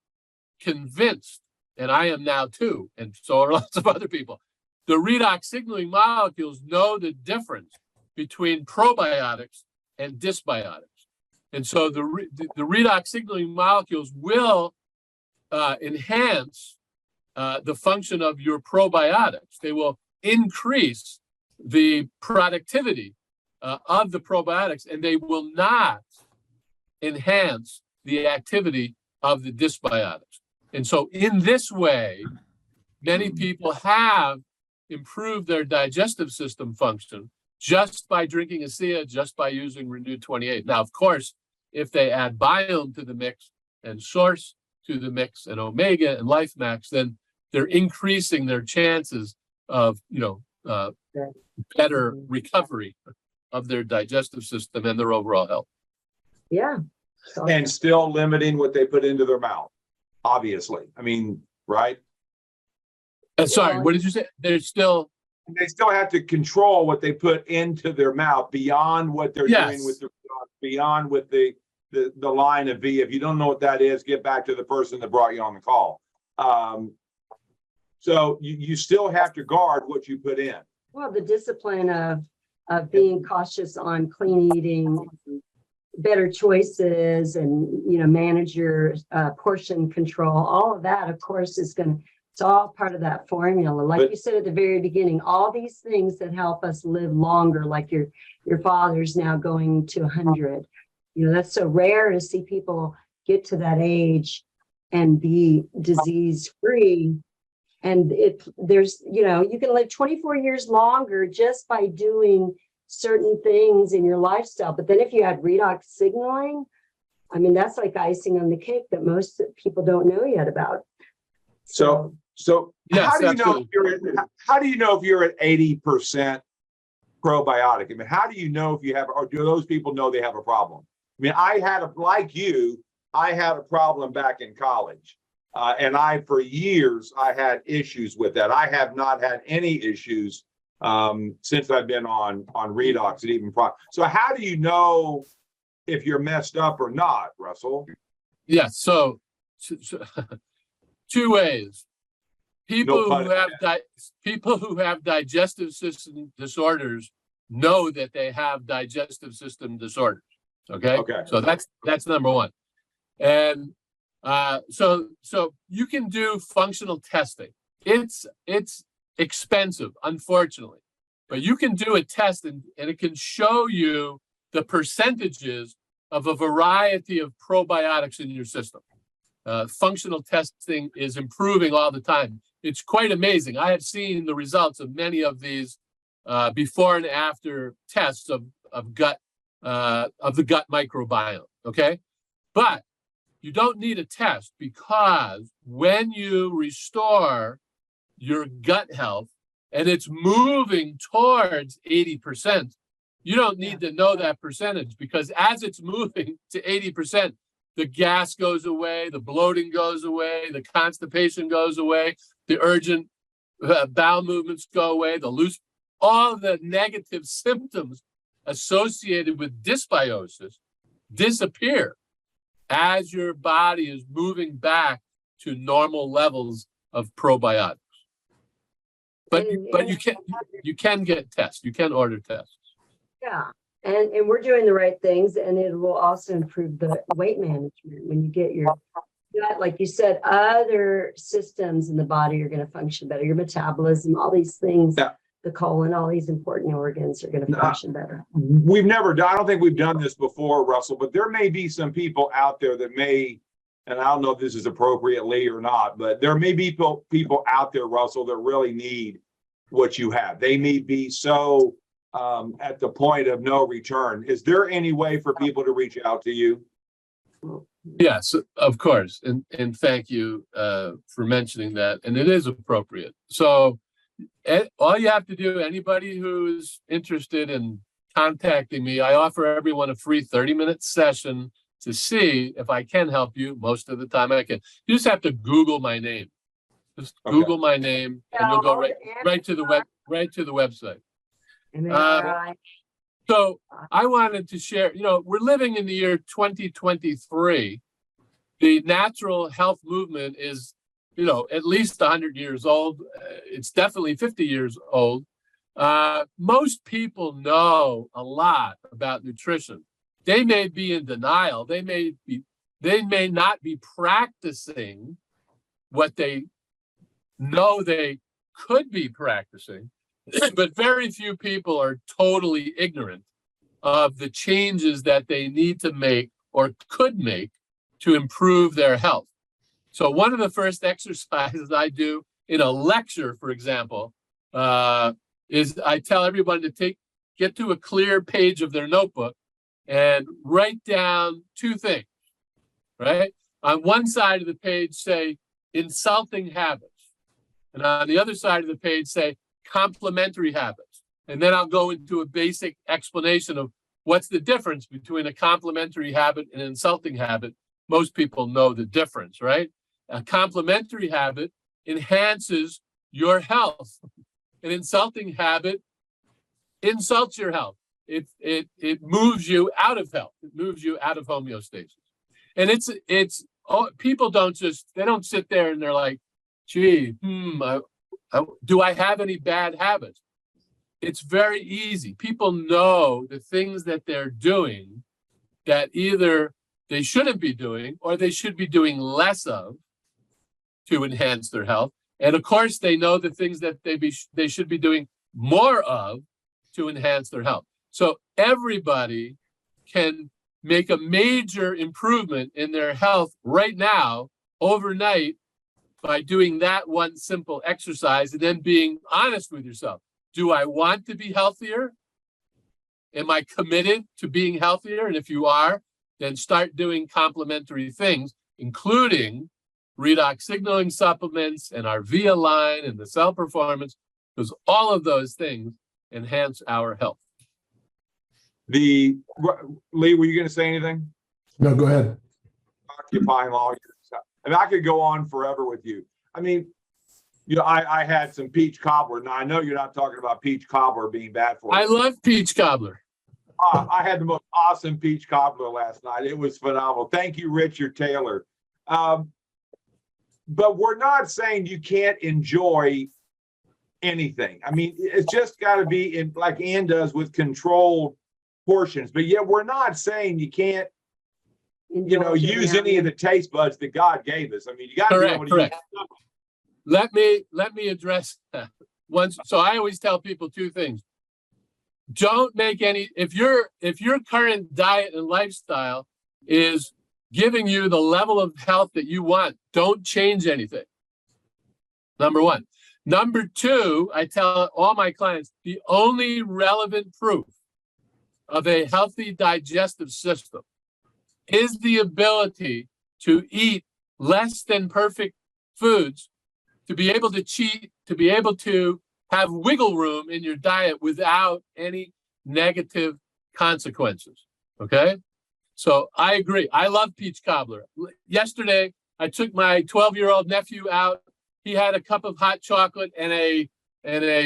convinced, and I am now too, and so are lots of other people, the redox signaling molecules know the difference between probiotics and dysbiotics. And so the redox signaling molecules will enhance the function of your probiotics. They will increase the productivity of the probiotics, and they will not enhance the activity of the dysbiotics. And so in this way, many people have improved their digestive system function just by drinking ASEA, just by using Renewed 28. Now, of course, if they add biome to the mix and Source to the mix and Omega and LifeMax, then they're increasing their chances of, better recovery of their digestive system and their overall health. Yeah. And still limiting what they put into their mouth, obviously. I mean, right? Sorry, what did you say? They still have to control what they put into their mouth beyond what they're doing with beyond with the line of V. If you don't know what that is, get back to the person that brought you on the call. So you still have to guard what you put in. Well, the discipline of being cautious on clean eating, better choices, and manage your portion control. All of that, of course, it's all part of that formula. Like you said at the very beginning, all these things that help us live longer, like your father's now going to 100. That's so rare to see people get to that age and be disease free. And you can live 24 years longer just by doing certain things in your lifestyle. But then if you had redox signaling, I mean, that's like icing on the cake that most people don't know yet about. So yes, how do you know if you're at 80% probiotic? I mean, how do you know if you have, or do those people know they have a problem? I mean, I had a problem back in college. And for years, I had issues with that. I have not had any issues since I've been on Redox and even so how do you know if you're messed up or not, Russell? Yes, so 2 ways. People who have digestive system disorders know that they have digestive system disorders. Okay. So that's number one. And so you can do functional testing. It's expensive, unfortunately, but you can do a test and it can show you the percentages of a variety of probiotics in your system. Functional testing is improving all the time. It's quite amazing. I have seen the results of many of these before and after tests of the gut microbiome. Okay, but you don't need a test, because when you restore your gut health and it's moving towards 80%, you don't need to know that percentage, because as it's moving to 80%, the gas goes away, the bloating goes away, the constipation goes away, the urgent bowel movements go away, all the negative symptoms associated with dysbiosis disappear as your body is moving back to normal levels of probiotics. But And- but you can get tests. You can order tests. Yeah, and we're doing the right things, and it will also improve the weight management when you get your gut, like you said, other systems in the body are going to function better. Your metabolism, all these things, Yeah. the colon, all these important organs are going to function better. We've never done, I don't think we've done this before, Russell, but there may be some people out there that may, and I don't know if this is appropriately or not, but there may be people out there, Russell, that really need what you have. They may be so at the point of no return. Is there any way for people to reach out to you? Yes, of course. And thank you for mentioning that. And it is appropriate. So all you have to do, anybody who's interested in contacting me, I offer everyone a free 30-minute session to see if I can help you. Most of the time I can. You just have to Google my name. Just Okay. Google my name and you'll go right to the website. MRI. So I wanted to share, we're living in the year 2023. The natural health movement is, at least 100 years old. It's definitely 50 years old. Most people know a lot about nutrition. They may be in denial. They may not be practicing what they know they could be practicing. But very few people are totally ignorant of the changes that they need to make or could make to improve their health. So one of the first exercises I do in a lecture, for example, is I tell everyone to get to a clear page of their notebook and write down two things, right? On one side of the page, say, insulting habits. And on the other side of the page, say, complementary habits. And then I'll go into a basic explanation of what's the difference between a complementary habit and an insulting habit. Most people know the difference, right? A complementary habit enhances your health. An insulting habit insults your health. It moves you out of health. It moves you out of homeostasis. And people don't sit there and they're like, gee, do I have any bad habits? It's very easy. People know the things that they're doing that either they shouldn't be doing or they should be doing less of to enhance their health. And of course, they know the things that they should be doing more of to enhance their health. So everybody can make a major improvement in their health right now, overnight, by doing that one simple exercise and then being honest with yourself. Do I want to be healthier? Am I committed to being healthier? And if you are, then start doing complementary things, including redox signaling supplements and our VIA line and the cell performance, because all of those things enhance our health. Lee, were you going to say anything? No, go ahead. Occupying all your stuff. I mean, I could go on forever with you. I mean, I had some peach cobbler. Now, I know you're not talking about peach cobbler being bad for you. I love peach cobbler. I had the most awesome peach cobbler last night. It was phenomenal. Thank you, Richard Taylor. But we're not saying you can't enjoy anything. I mean, it's just got to be in, like Ann does, with controlled portions. But yet we're not saying you can't, use any of the taste buds that God gave us. I mean, you got to be able to use them. Let me address that once. So I always tell people two things. Don't make any, if your current diet and lifestyle is giving you the level of health that you want, don't change anything. Number one. Number two, I tell all my clients, the only relevant proof of a healthy digestive system is the ability to eat less than perfect foods, to be able to cheat, to be able to have wiggle room in your diet without any negative consequences. Okay? So I agree. I love peach cobbler. Yesterday, I took my 12-year-old nephew out. He had a cup of hot chocolate and a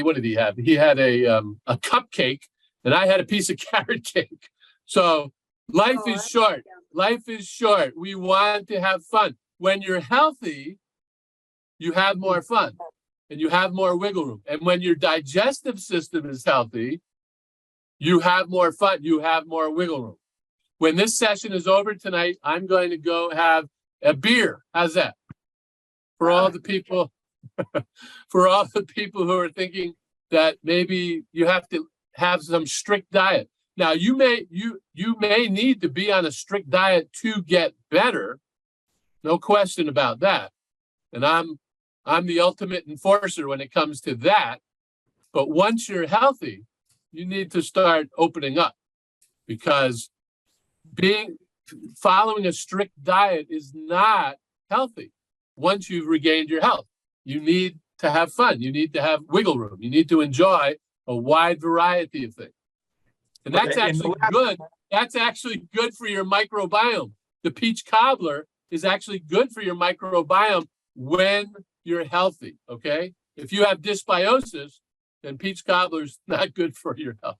what did he have? He had a cupcake, and I had a piece of carrot cake. So life is short. Life is short. We want to have fun. When you're healthy, you have more fun. and you have more wiggle room. And when your digestive system is healthy, you have more fun, you have more wiggle room. When this session is over tonight, I'm going to go have a beer. How's that? For all the people, for all the people who are thinking that maybe you have to have some strict diet. Now, you may need to be on a strict diet to get better. No question about that. And I'm the ultimate enforcer when it comes to that. But once you're healthy, you need to start opening up, because following a strict diet is not healthy. Once you've regained your health, you need to have fun. You need to have wiggle room. You need to enjoy a wide variety of things. And that's actually good. That's actually good for your microbiome. The peach cobbler is actually good for your microbiome when you're healthy, okay? If you have dysbiosis, then peach cobbler's not good for your health.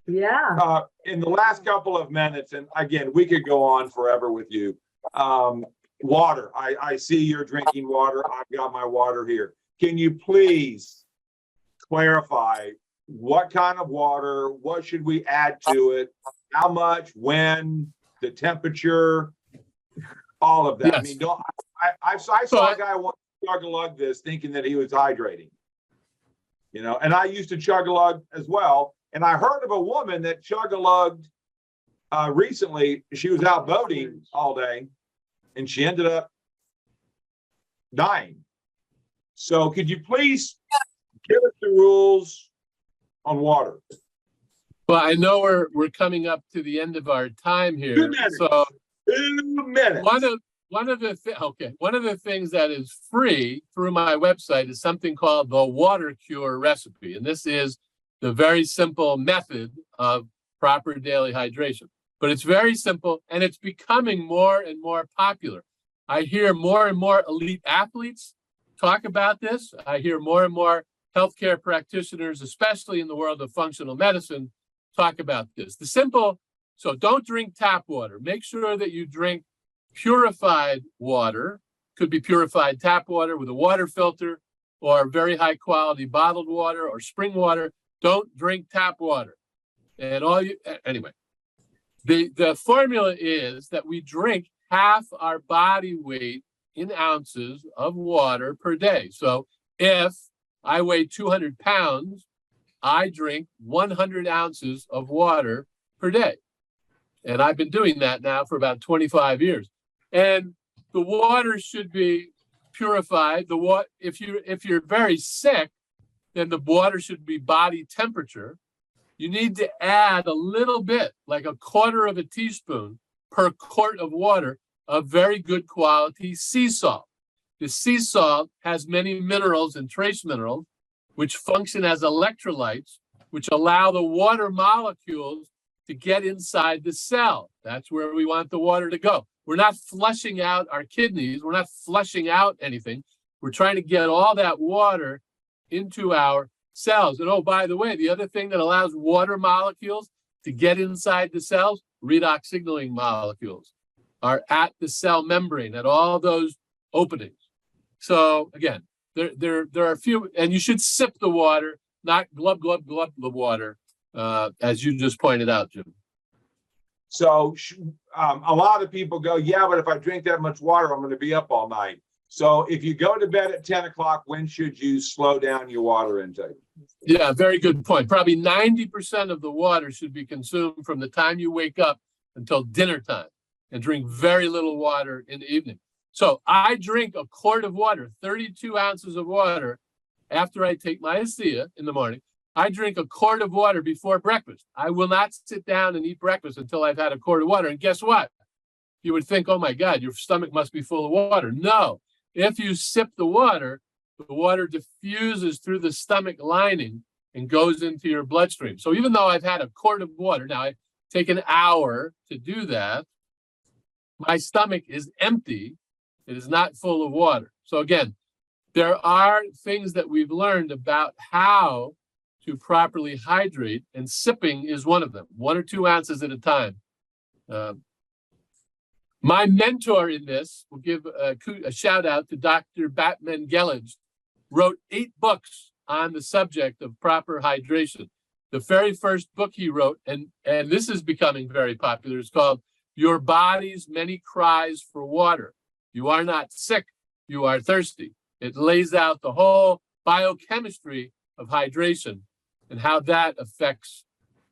Yeah. In the last couple of minutes, and again, we could go on forever with you. Water. I see you're drinking water. I've got my water here. Can you please clarify what kind of water? What should we add to it? How much? When? The temperature? All of that. Yes. I saw a guy once chug a lug this, thinking that he was hydrating. You know, and I used to chug a lug as well. And I heard of a woman that chug a lugged recently. She was out boating all day, and she ended up dying. So could you please give us the rules on water? Well, I know we're coming up to the end of our time here. 2 minutes. So 2 minutes. one of the things that is free through my website is something called the Water Cure recipe, and this is the very simple method of proper daily hydration. But it's very simple, and it's becoming more and more popular. I hear more and more elite athletes talk about this. I hear more and more healthcare practitioners, especially in the world of functional medicine, talk about this. So don't drink tap water. Make sure that you drink purified water. Could be purified tap water with a water filter, or very high quality bottled water or spring water. Don't drink tap water. And anyway, the formula is that we drink half our body weight in ounces of water per day. So if I weigh 200 pounds, I drink 100 ounces of water per day. And I've been doing that now for about 25 years. And the water should be purified. If you're very sick, then the water should be body temperature. You need to add a little bit, like a quarter of a teaspoon per quart of water, of very good quality sea salt. The sea salt has many minerals and trace minerals, which function as electrolytes, which allow the water molecules to get inside the cell. That's where we want the water to go. We're not flushing out our kidneys. We're not flushing out anything. We're trying to get all that water into our cells. And oh, by the way, the other thing that allows water molecules to get inside the cells, redox signaling molecules, are at the cell membrane, at all those openings. So again, there are a few, and you should sip the water, not glub, glub, glub the water, as you just pointed out, Jim. So a lot of people go, yeah, but if I drink that much water, I'm going to be up all night. So if you go to bed at 10 o'clock, when should you slow down your water intake? Yeah, very good point. Probably 90% of the water should be consumed from the time you wake up until dinner time, and drink very little water in the evening. So I drink a quart of water, 32 ounces of water, after I take my ASEA in the morning. I drink a quart of water before breakfast. I will not sit down and eat breakfast until I've had a quart of water. And guess what? You would think, oh my God, your stomach must be full of water. No. If you sip the water diffuses through the stomach lining and goes into your bloodstream. So even though I've had a quart of water, now I take an hour to do that, my stomach is empty. It is not full of water. So again, there are things that we've learned about how to properly hydrate, and sipping is one of them, 1 or 2 ounces at a time. My mentor in this, will give a shout out to Dr. Batman Gelage, wrote 8 books on the subject of proper hydration. The very first book he wrote, and this is becoming very popular, is called Your Body's Many Cries for Water. You are not sick, you are thirsty. It lays out the whole biochemistry of hydration and how that affects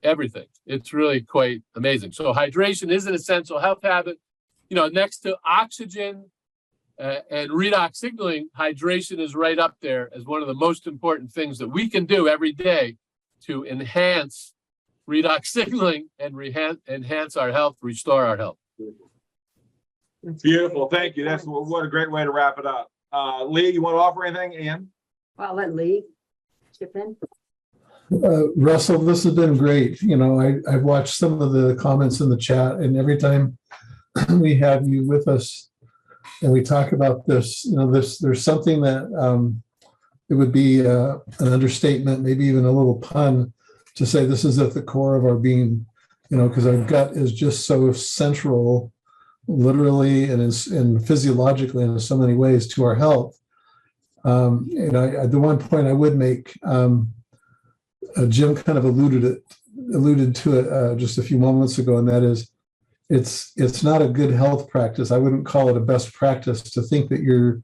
everything. It's really quite amazing. So hydration is an essential health habit. You know, next to oxygen and redox signaling, hydration is right up there as one of the most important things that we can do every day to enhance redox signaling and enhance our health, restore our health. Beautiful. Thank you. That's what a great way to wrap it up. Lee, you want to offer anything? Ian? Well, let Lee chip in. Russell, this has been great. You know, I've watched some of the comments in the chat, and every time we have you with us and we talk about this, you know, there's something that it would be an understatement, maybe even a little pun, to say this is at the core of our being, you know, because our gut is just so central, literally and physiologically and in so many ways, to our health. And the one point I would make, Jim kind of alluded to it just a few moments ago, and that is, it's not a good health practice. I wouldn't call it a best practice to think that you're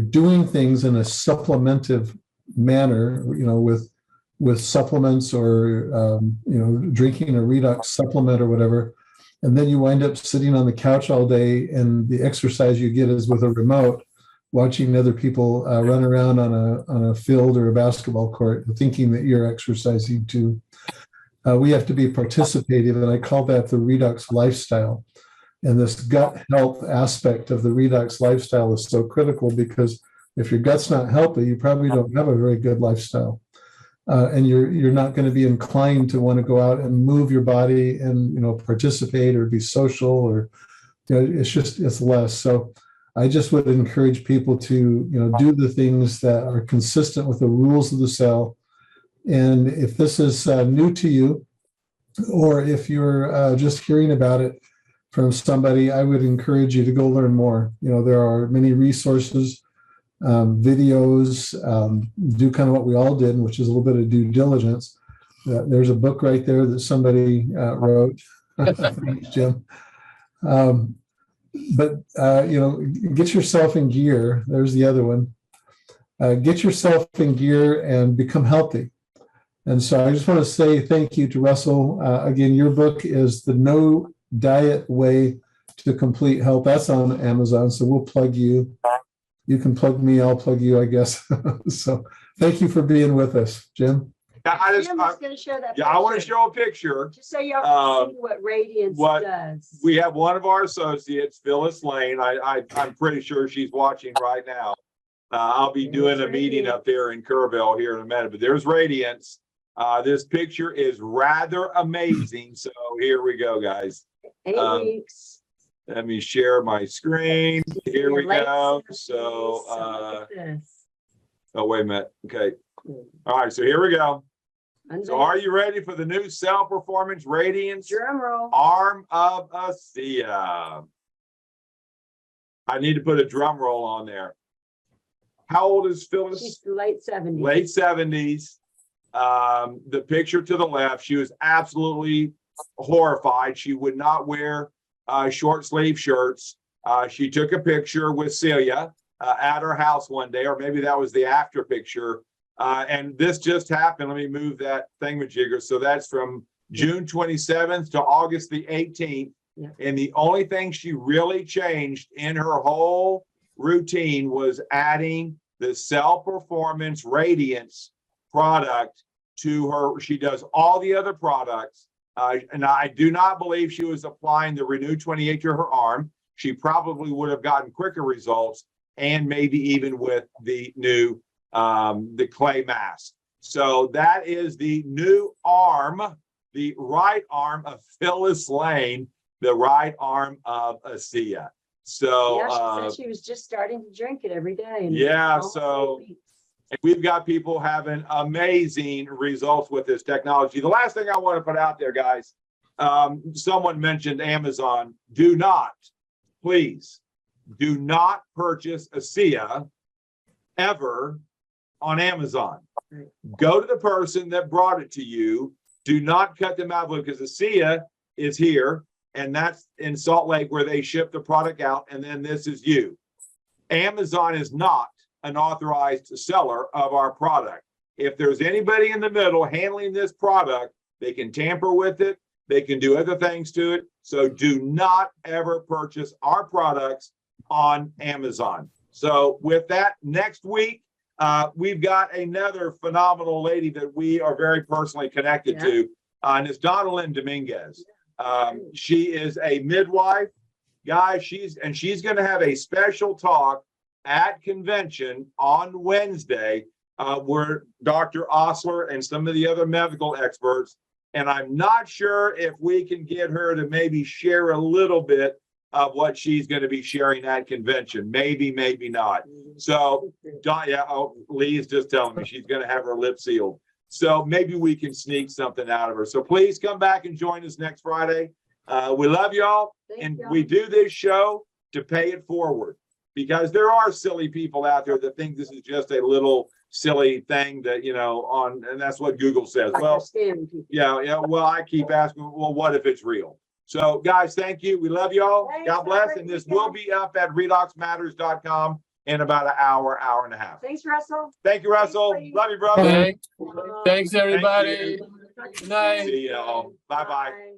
doing things in a supplementive manner, you know, with supplements or you know, drinking a redox supplement or whatever, and then you wind up sitting on the couch all day, and the exercise you get is with a remote, watching other people run around on a field or a basketball court, thinking that you're exercising too. We have to be participative, and I call that the redox lifestyle. And this gut health aspect of the redox lifestyle is so critical, because if your gut's not healthy, you probably don't have a very good lifestyle. And you're not going to be inclined to want to go out and move your body and, you know, participate or be social, or, you know, it's less. So I just would encourage people to, you know, do the things that are consistent with the rules of the cell. And if this is new to you, or if you're just hearing about it from somebody, I would encourage you to go learn more. You know, there are many resources, videos, do kind of what we all did, which is a little bit of due diligence. There's a book right there that somebody wrote. Thanks, Jim. But you know, get yourself in gear. There's the other one. Get yourself in gear and become healthy. And so I just want to say thank you to Russell. Again, your book is The No Diet Way to Complete Health. That's on Amazon, so we'll plug you. You can plug me, I'll plug you, I guess. So thank you for being with us, Jim. Yeah, Jim was going to show that. I want to show a picture. Just so y'all can see what Radiance does. We have one of our associates, Phyllis Lane. I'm pretty sure she's watching right now. I'll be doing a meeting up there in Kerrville here in a minute, but there's Radiance. This picture is rather amazing. So here we go, guys. 8 weeks. Let me share my screen. Here we go. So, oh, wait a minute. Okay. All right. So here we go. So are you ready for the new Cell Performance Radiance Drum roll. Arm of ASEA? I need to put a drum roll on there. How old is Phyllis? She's late 70s. Late 70s. The picture to the left, she was absolutely horrified. She would not wear short sleeve shirts. She took a picture with Celia at her house one day, or maybe that was the after picture. And this just happened. Let me move that thingamajigger. So that's from June 27th to August the 18th. Yeah. And the only thing she really changed in her whole routine was adding the Cell Performance Radiance product to her. She does all the other products. And I do not believe she was applying the Renew 28 to her arm. She probably would have gotten quicker results, and maybe even with the new the clay mask. So that is the new arm, the right arm of Phyllis Lane, the right arm of ASEA. So yeah, she said she was just starting to drink it every day. And yeah, so we've got people having amazing results with this technology. The last thing I want to put out there, guys, someone mentioned Amazon. Do not, please, do not purchase ASEA ever on Amazon. Right. Go to the person that brought it to you. Do not cut them out because ASEA is here, and that's in Salt Lake where they ship the product out, and then this is you. Amazon is not an authorized seller of our product. If there's anybody in the middle handling this product, they can tamper with it. They can do other things to it. So do not ever purchase our products on Amazon. So with that, next week, we've got another phenomenal lady that we are very personally connected to, and it's Donna Lynn Dominguez. She is a midwife. Guys, she's going to have a special talk at convention on Wednesday where Dr. Osler and some of the other medical experts, and I'm not sure if we can get her to maybe share a little bit of what she's going to be sharing at convention. Maybe, maybe not. So, Lee's just telling me she's going to have her lip sealed. So maybe we can sneak something out of her. So please come back and join us next Friday. We love y'all. And we do this show to pay it forward, because there are silly people out there that think this is just a little silly thing that, and that's what Google says. Well, well, I keep asking, well, what if it's real? So guys, thank you. We love y'all. God bless. And this will be up at redoxmatters.com in about an hour, hour and a half. Thanks, Russell. Thank you, Russell. Love you, brother. Thanks, everybody. Good night. See y'all. Bye-bye. Bye.